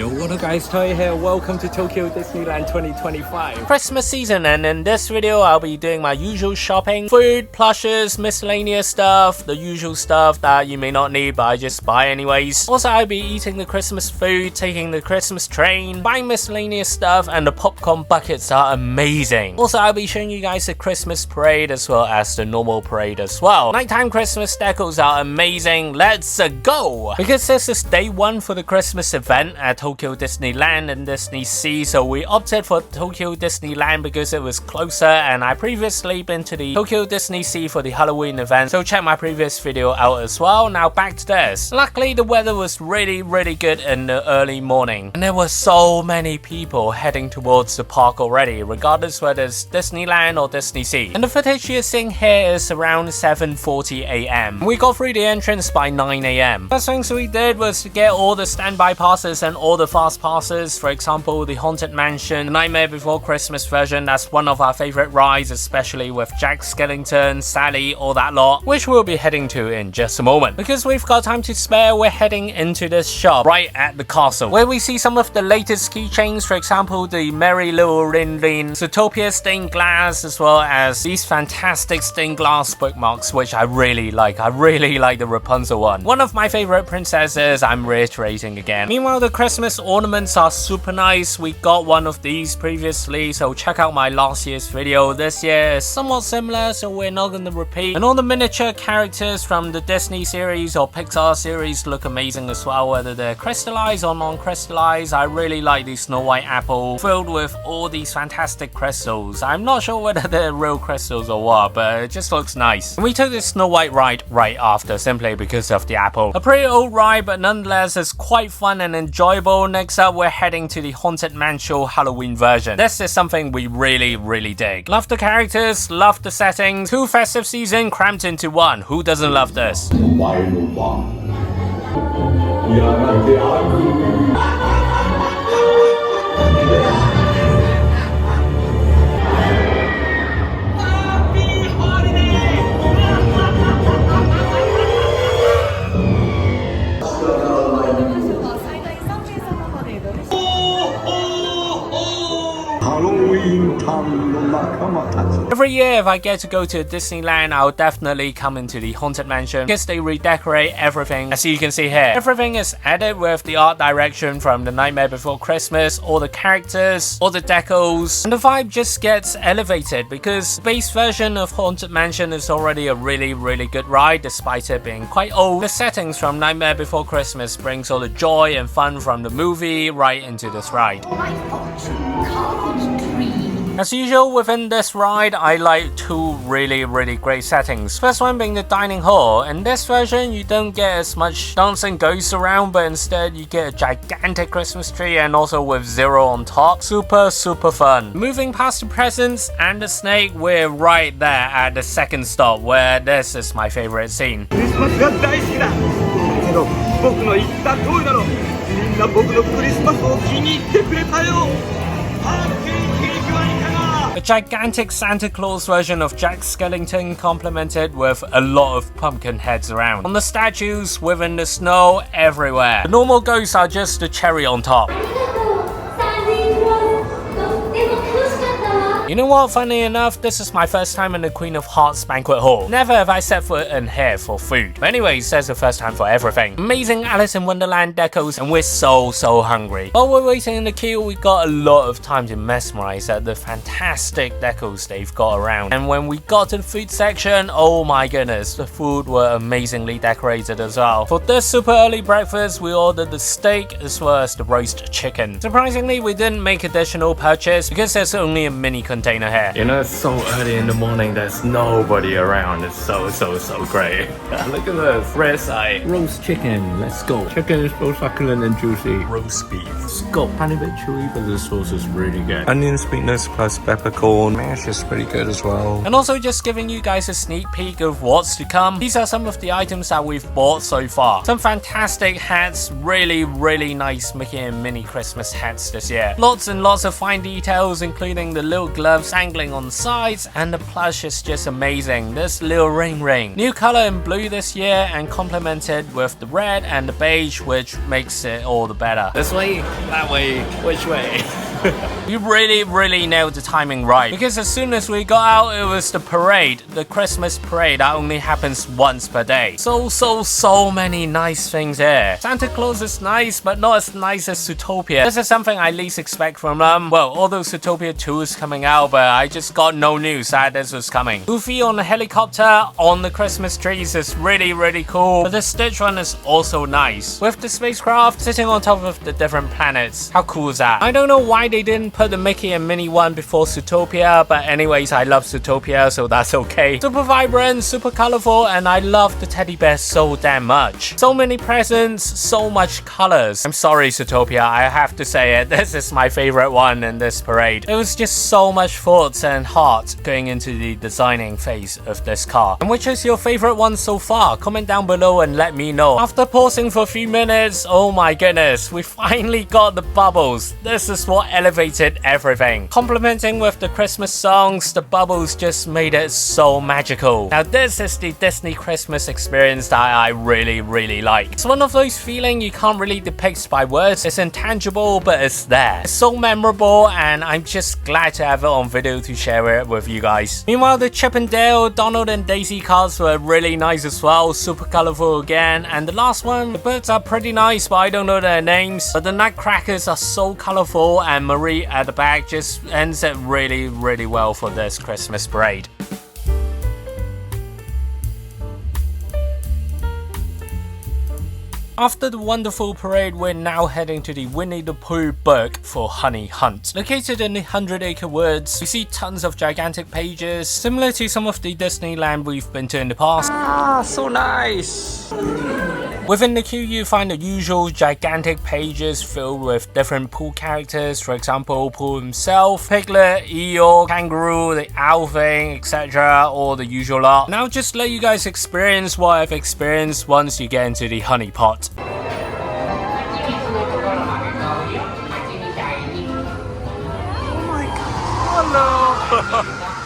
Yo, what up guys, Toy here, welcome to Tokyo Disneyland 2025 Christmas season, and in this video I'll be doing my usual shopping. Food, plushes, miscellaneous stuff, the usual stuff that you may not need but I just buy anyways. Also I'll be eating the Christmas food, taking the Christmas train, buying miscellaneous stuff, and the popcorn buckets are amazing. Also I'll be showing you guys the Christmas parade as well as the normal parade as well. Nighttime Christmas decos are amazing, let's go! Because this is day one for the Christmas event at Tokyo Disneyland and Disney Sea, so we opted for Tokyo Disneyland because it was closer, and I previously been to the Tokyo Disney Sea for the Halloween event, so check my previous video out as well. Now back to this. Luckily the weather was really good in the early morning, and there were so many people heading towards the park already, regardless whether it's Disneyland or Disney Sea. And the footage you're seeing here is around 7:40 AM. We got through the entrance by 9 AM. First things we did was to get all the standby passes and all the fast passes. For example, the Haunted Mansion, the Nightmare Before Christmas version, that's one of our favorite rides, especially with Jack Skellington, Sally, all that lot, which we'll be heading to in just a moment. Because we've got time to spare, we're heading into this shop right at the castle, where we see some of the latest keychains, for example, the Merry Little Rin Rin, Zootopia stained glass, as well as these fantastic stained glass bookmarks, which I really like. I really like the Rapunzel one of my favorite princesses, I'm reiterating again. Meanwhile, the Christmas ornaments are super nice. We got one of these previously, so check out my last year's video. This year is somewhat similar, so we're not going to repeat. And all the miniature characters from the Disney series or Pixar series look amazing as well, whether they're crystallized or non-crystallized. I really like the Snow White apple filled with all these fantastic crystals. I'm not sure whether they're real crystals or what, but it just looks nice. And we took this Snow White ride right after, simply because of the apple. A pretty old ride, but nonetheless it's quite fun and enjoyable. Next up, we're heading to the Haunted Mansion Halloween version. This is something we really dig. Love the characters, love the settings. 2 festive season crammed into one. Who doesn't love this? Every year if I get to go to Disneyland, I'll definitely come into the Haunted Mansion because they redecorate everything. As you can see here, everything is added with the art direction from the Nightmare Before Christmas, all the characters, all the decos, and the vibe just gets elevated because the base version of Haunted Mansion is already a really good ride despite it being quite old. The settings from Nightmare Before Christmas brings all the joy and fun from the movie right into this ride. As usual within this ride, I like 2 really great settings. First one being the dining hall. In this version you don't get as much dancing ghosts around, but instead you get a gigantic Christmas tree and also with Zero on top. Super fun. Moving past the presents and the snake, we're right there at the second stop where this is my favorite scene. A gigantic Santa Claus version of Jack Skellington complemented with a lot of pumpkin heads around. On the statues, within the snow, everywhere. The normal ghosts are just the cherry on top. You know what, funny enough, this is my first time in the Queen of Hearts banquet hall. Never have I set foot in here for food. But anyways, there's the first time for everything. Amazing Alice in Wonderland decos, and we're so hungry. While we're waiting in the queue, we got a lot of time to mesmerize at the fantastic decos they've got around. And when we got to the food section, oh my goodness, the food were amazingly decorated as well. For this super early breakfast, we ordered the steak as well as the roast chicken. Surprisingly, we didn't make additional purchase because there's only a mini container here. You know, it's so early in the morning, there's nobody around. It's so great. Look at this. Rare eye. Roast chicken, let's go. Chicken is both succulent and juicy. Roast beef. It's got tiny bit chewy, but the sauce is really good. Onion sweetness plus peppercorn. Mash is pretty good as well. And also just giving you guys a sneak peek of what's to come. These are some of the items that we've bought so far. Some fantastic hats, really nice Mickey and Minnie Christmas hats this year. Lots and lots of fine details, including the little glove gloves dangling on the sides, and the plush is just amazing. This little ring. New color in blue this year and complemented with the red and the beige, which makes it all the better. This way, that way, which way? We really nailed the timing right, because as soon as we got out, it was the parade, the Christmas parade that only happens once per day. So many nice things here. Santa Claus is nice, but not as nice as Zootopia. This is something I least expect from them. Well, although Zootopia 2 is coming out, but I just got no news that this was coming. Goofy on the helicopter on the Christmas trees is really cool, but the Stitch one is also nice, with the spacecraft sitting on top of the different planets. How cool is that? I don't know why they didn't put the Mickey and Minnie one before Zootopia, but anyways, I love Zootopia, so that's okay. Super vibrant, super colorful, and I love the teddy bear so damn much. So many presents, so much colors. I'm sorry, Zootopia, I have to say it. This is my favorite one in this parade. It was just so much thoughts and heart going into the designing phase of this car. And which is your favorite one so far? Comment down below and let me know. After pausing for a few minutes, oh my goodness, we finally got the bubbles. This is what elevated everything. Complementing with the Christmas songs, the bubbles just made it so magical. Now this is the Disney Christmas experience that I really like. It's one of those feelings you can't really depict by words. It's intangible, but it's there. It's so memorable, and I'm just glad to have it on video to share it with you guys. Meanwhile, the Chip and Dale, Donald and Daisy cards were really nice as well, super colorful again. And the last one, the birds are pretty nice, but I don't know their names. But the nutcrackers are so colorful, and Marie at the back just ends it really well for this Christmas parade. After the wonderful parade, we're now heading to the Winnie the Pooh book for Honey Hunt. Located in the 100-acre woods, we see tons of gigantic pages, similar to some of the Disneyland we've been to in the past. Ah, so nice! Within the queue, you find the usual gigantic pages filled with different Pooh characters, for example, Pooh himself, Piglet, Eeyore, Kangaroo, the Owl thing, etc., or the usual lot. Now just let you guys experience what I've experienced once you get into the honey pot. Oh my god! Hello!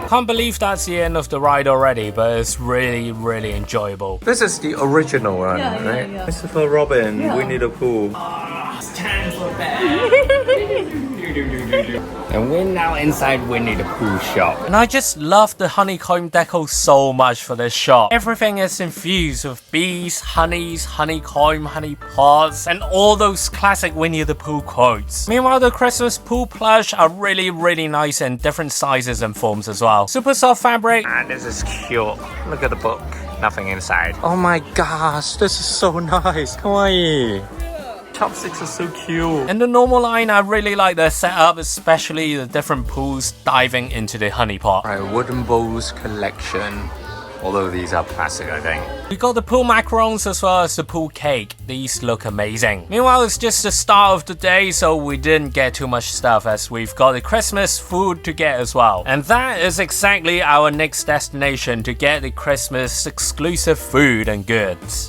Can't believe that's the end of the ride already, but it's really enjoyable. This is the original one, right? Yeah. Christopher Robin, Winnie the Pooh. And we're now inside Winnie the Pooh shop. And I just love the honeycomb deco so much for this shop. Everything is infused with bees, honeys, honeycomb, honey pots, and all those classic Winnie the Pooh quotes. Meanwhile, the Christmas Pooh plush are really nice in different sizes and forms as well. Super soft fabric. And this is cute. Look at the book. Nothing inside. Oh my gosh, this is so nice. Kawaii. Chopsticks are so cute. In the normal line, I really like their setup, especially the different pools diving into the honey pot. Right, wooden bowls collection. Although these are plastic, I think. We got the pool macarons as well as the pool cake. These look amazing. Meanwhile, it's just the start of the day, so we didn't get too much stuff as we've got the Christmas food to get as well. And that is exactly our next destination to get the Christmas exclusive food and goods.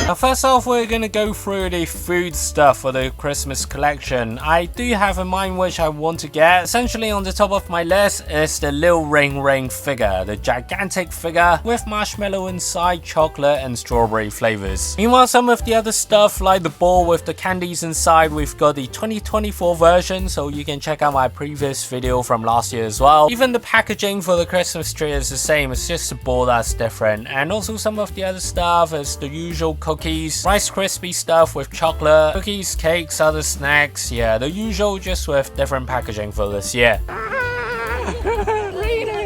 Now first off, we're gonna go through the food stuff for the Christmas collection. I do have a mind which I want to get. Essentially on the top of my list is the little ring figure, the gigantic figure with marshmallow inside, chocolate and strawberry flavors. Meanwhile, some of the other stuff like the ball with the candies inside, we've got the 2024 version, so you can check out my previous video from last year as well. Even the packaging for the Christmas tree is the same, it's just the ball that's different. And also some of the other stuff is the usual Coca cookies, Rice Krispie stuff with chocolate, cookies, cakes, other snacks. Yeah, the usual, just with different packaging for this year.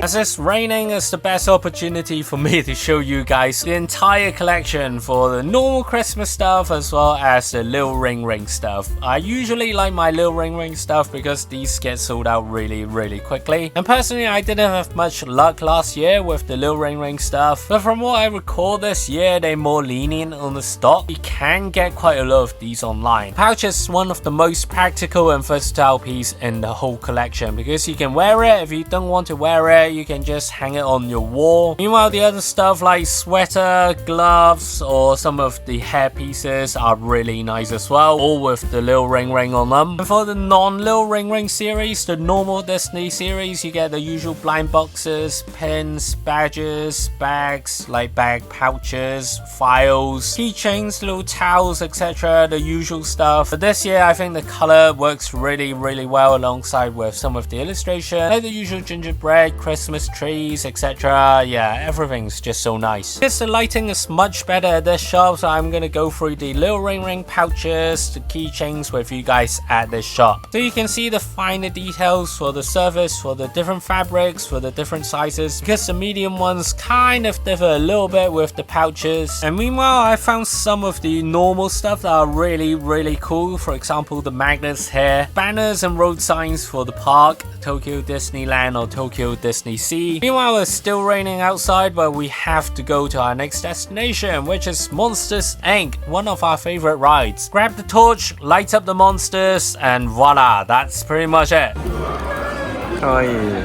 As it's raining, it's the best opportunity for me to show you guys the entire collection for the normal Christmas stuff as well as the little ring stuff. I usually like my little ring stuff because these get sold out really quickly. And personally, I didn't have much luck last year with the little ring stuff. But from what I recall this year, they're more lenient on the stock. You can get quite a lot of these online. Pouch is one of the most practical and versatile piece in the whole collection because you can wear it. If you don't want to wear it, you can just hang it on your wall. Meanwhile, the other stuff like sweater, gloves, or some of the hair pieces are really nice as well, all with the little ring on them. And for the non-little ring series, the normal Disney series, you get the usual blind boxes, pins, badges, bags, like bag pouches, files, keychains, little towels, etc. The usual stuff. But this year, I think the color works really well alongside with some of the illustration, like the usual gingerbread, Christmas trees, etc. Yeah, everything's just so nice. Because the lighting is much better at this shop, so I'm gonna go through the little ring pouches, the keychains with you guys at this shop. So you can see the finer details for the surface, for the different fabrics, for the different sizes, because the medium ones kind of differ a little bit with the pouches. And meanwhile, I found some of the normal stuff that are really cool. For example, the magnets here, banners and road signs for the park, Tokyo Disneyland or Tokyo Disney Sea. Meanwhile, it's still raining outside, but we have to go to our next destination, which is Monsters Inc., one of our favorite rides. Grab the torch, light up the monsters, and voila, that's pretty much it.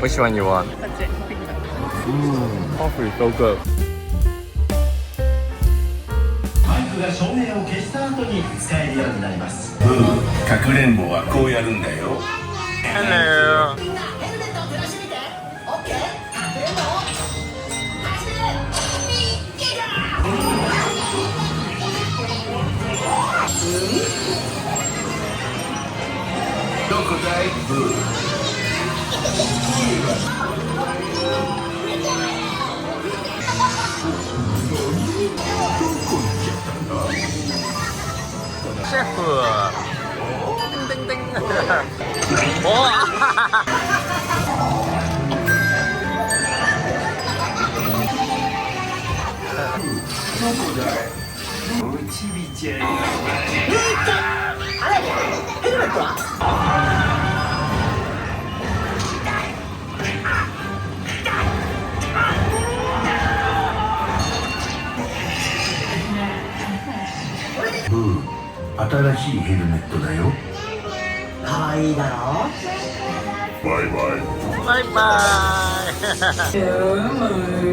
Which one you want? Coffee, so good. マイクが照明を消した後に使えるようになります。かくれんぼはこうやるんだよ。 Hello. Chef. Ding ding ding. Boo, 新しいヘルメットだよ。可愛いだろ。バイバイ。Bye bye.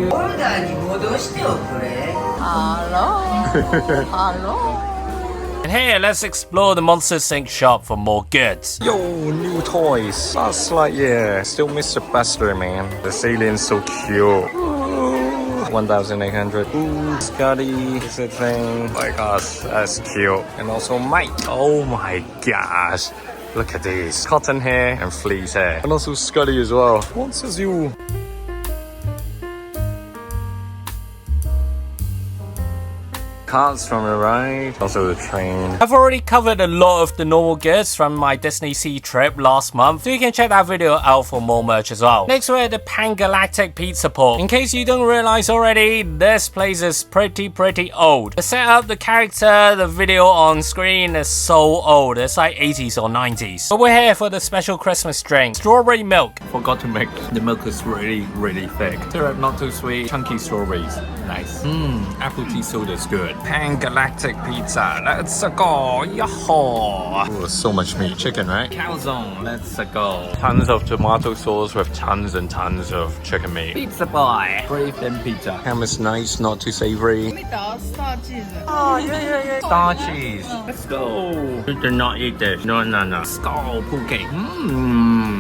オーダーに戻しておくれ。Hello. And here, let's explore the Monsters Inc. shop for more goods. Yo, new toys. That's like, yeah, still Mr. Buster, man. The alien's so cute. 1,800. Ooh, Scotty is a thing. Like us, that's cute. And also Mike. Oh my gosh. Look at these. Cotton hair and fleece hair. And also Scotty as well. What's his you? Carts from the ride, also the train. I've already covered a lot of the normal goods from my Disney Sea trip last month, so you can check that video out for more merch as well. Next we're at the Pan-Galactic Pizza Port. In case you don't realize already, this place is pretty old. The setup, the character, the video on screen is so old. It's like 80s or 90s. But we're here for the special Christmas drink, strawberry milk. Forgot to make the milk is really thick. Syrup not too sweet, chunky strawberries. Nice. Apple tea soda is good. Pan-Galactic pizza. Let's go. Yahoo! Oh, so much meat. Chicken, right? Calzone. Let's go. Tons of tomato sauce with tons and tons of chicken meat. Pizza boy. Brave thin pizza. Ham is nice, not too savory. Star cheese. Oh, yeah. Star cheese. Let's go. You do not eat this. No. Skull pool cake.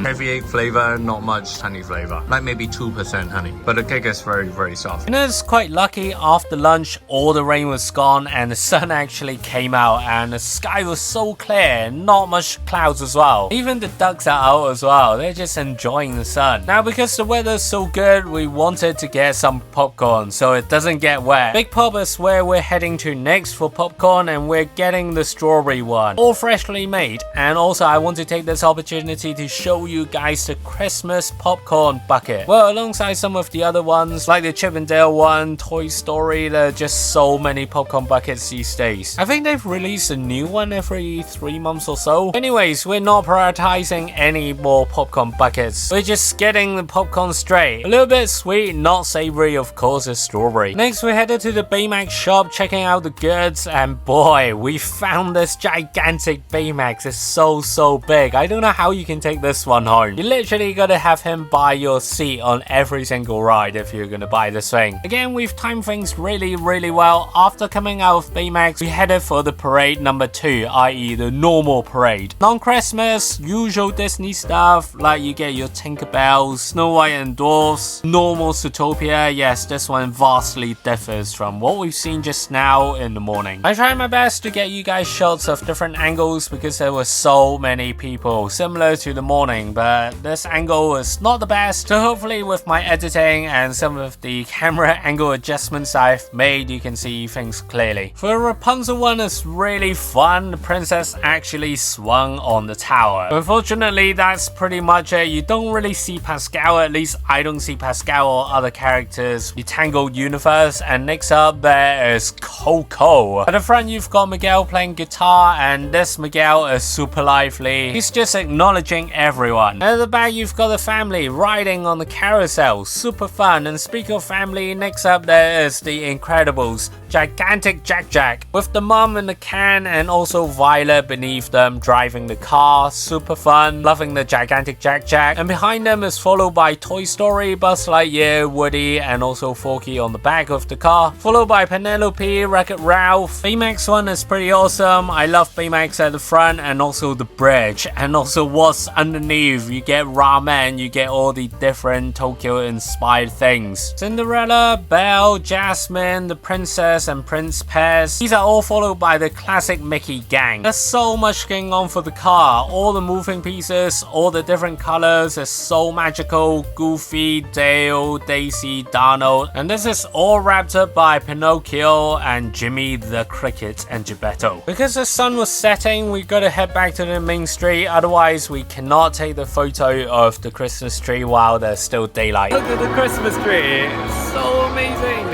Heavy egg flavor, not much honey flavor. Like maybe 2% honey. But the cake is very soft. And it's quite lucky, after lunch, all the rain was gone and the sun actually came out and the sky was so clear, not much clouds as well. Even the ducks are out as well. They're just enjoying the sun. Now, because the weather's so good, we wanted to get some popcorn so it doesn't get wet. Big Pop is where we're heading to next for popcorn, and we're getting the strawberry one, all freshly made. And also I want to take this opportunity to show you guys the Christmas popcorn bucket. Well, alongside some of the other ones like the Chip and Dale one, Toy Story, there are just so many popcorn buckets these days. I think they've released a new one every 3 months or so. Anyways, we're not prioritizing any more popcorn buckets. We're just getting the popcorn straight. A little bit sweet, not savory, of course, it's strawberry. Next, we headed to the Baymax shop, checking out the goods, and boy, we found this gigantic Baymax. It's so big. I don't know how you can take this one home. You literally gotta have him buy your seat on every single ride if you're gonna buy this thing. Again, we've timed things really well. After coming out of Baymax, we headed for the parade number 2, i.e. the normal parade. Non-Christmas, usual Disney stuff, like you get your Tinkerbells, Snow White and Dwarfs, normal Zootopia. Yes, this one vastly differs from what we've seen just now in the morning. I tried my best to get you guys shots of different angles because there were so many people, similar to the morning, but this angle was not the best. So hopefully with my editing and some of the camera angle adjustments I've made, you can see things clearly. For the Rapunzel one, it's really fun. The princess actually swung on the tower. Unfortunately, that's pretty much it. You don't really see Pascal, at least I don't see Pascal or other characters. The Tangled universe, and next up there is Coco. At the front you've got Miguel playing guitar, and this Miguel is super lively. He's just acknowledging everyone. At the back you've got the family riding on the carousel, super fun. And speaking of family, next up there is the Incredibles, gigantic Jack with the mom in the can and also Violet beneath them driving the car, super fun, loving the gigantic Jack. And behind them is followed by Toy Story, Buzz Lightyear, Woody, and also Forky on the back of the car, followed by Penelope, Wreck-It Ralph. Baymax one is pretty awesome. I love Baymax at the front and also the bridge, and also what's underneath. You get ramen, you get all the different Tokyo inspired things. Cinderella, Belle, Jasmine, the princess and Prince Pez. These are all followed by the classic Mickey gang. There's so much going on for the car. All the moving pieces, all the different colors is so magical. Goofy, Dale, Daisy, Donald, and this is all wrapped up by Pinocchio and Jimmy the Cricket and Geppetto. Because the sun was setting, we gotta head back to the main street, otherwise we cannot take the photo of the Christmas tree while there's still daylight. Look at the Christmas tree, it's so amazing.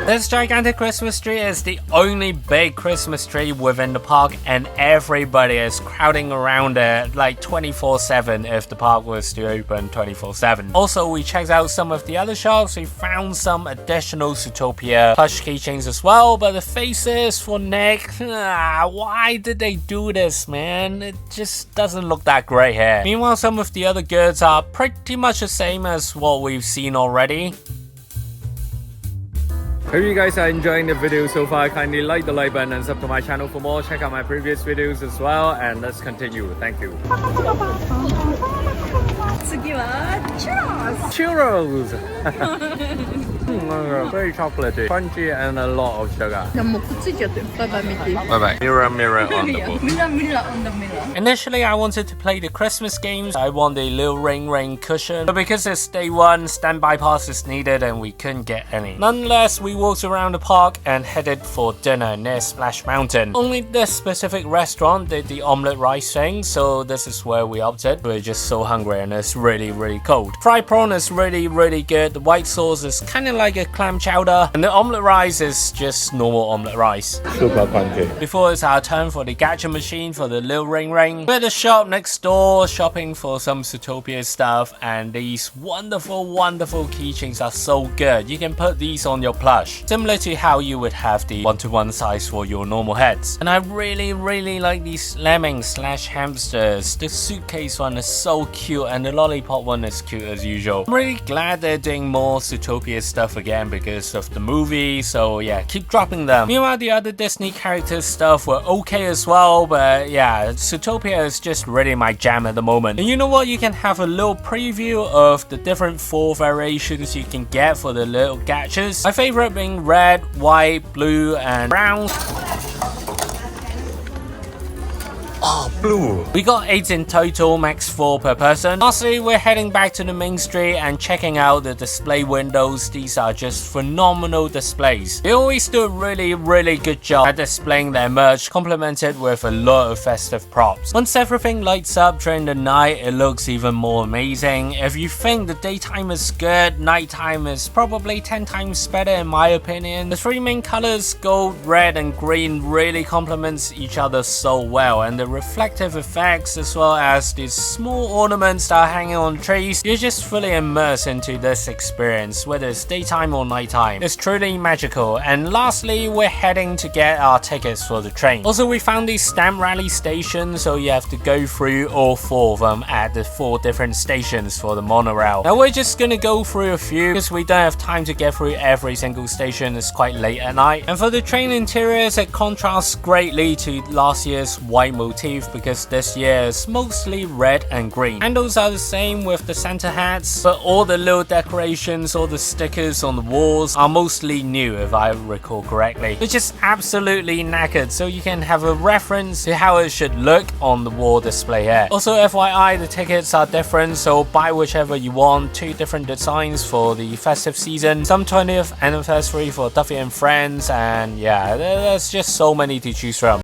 This gigantic Christmas tree is the only big Christmas tree within the park, and everybody is crowding around it like 24/7 if the park was to open 24/7. Also, we checked out some of the other shops. We found some additional Zootopia plush keychains as well, but the faces for Nick, why did they do this, man? It just doesn't look that great here. Meanwhile, some of the other goods are pretty much the same as what we've seen already. Hope you guys are enjoying the video so far. Kindly like the like button and sub to my channel for more. Check out my previous videos as well, and let's continue. Thank you. 次はチュロス Churros! Very chocolatey, crunchy, and a lot of sugar. でももうくっついちゃってる。バイバイ見て。 Bye bye. Mirror, mirror on the wall. Mirror, mirror on the mirror. Initially, I wanted to play the Christmas games. I want the little ring cushion, but because it's day one, standby pass is needed and we couldn't get any. Nonetheless, we walked around the park and headed for dinner near Splash Mountain. Only this specific restaurant did the omelette rice thing, so this is where we opted. We're just so hungry and it's really cold. Fried prawn is really good. The white sauce is kind of like a clam chowder, and the omelette rice is just normal omelette rice. Super crunchy. Before it's our turn for the gacha machine for the little ring. We're at the shop next door, shopping for some Zootopia stuff, and these wonderful keychains are so good. You can put these on your plush, similar to how you would have the 1-to-1 size for your normal heads. And I really like these lemmings/hamsters. The suitcase one is so cute, and the lollipop one is cute as usual. I'm really glad they're doing more Zootopia stuff again. again because of the movie, so yeah, keep dropping them. Meanwhile, the other Disney characters stuff were okay as well, but yeah, Zootopia is just really my jam at the moment. And you know what? You can have a little preview of the different 4 variations you can get for the little gadgets. My favorite being red, white, blue, and brown. Oh, blue. We got 8 in total, max 4 per person. Lastly, we're heading back to the main street and checking out the display windows. These are just phenomenal displays. They always do a really good job at displaying their merch, complemented with a lot of festive props. Once everything lights up during the night, it looks even more amazing. If you think the daytime is good, nighttime is probably 10 times better in my opinion. The 3 main colors, gold, red, and green, really complements each other so well, and the reflective effects as well as these small ornaments that are hanging on trees, you're just fully immersed into this experience, whether it's daytime or nighttime. It's truly magical. And lastly, we're heading to get our tickets for the train. Also, we found these stamp rally stations, so you have to go through all 4 of them at the 4 different stations for the monorail. Now we're just gonna go through a few because we don't have time to get through every single station. It's quite late at night. And for the train interiors, it contrasts greatly to last year's white motif because this year is mostly red and green. Handles are the same with the Santa hats, but all the little decorations, all the stickers on the walls are mostly new if I recall correctly. Which is absolutely knackered, so you can have a reference to how it should look on the wall display here. Also FYI, the tickets are different, so buy whichever you want. 2 different designs for the festive season, some 20th anniversary for Duffy and Friends, and yeah, there's just so many to choose from.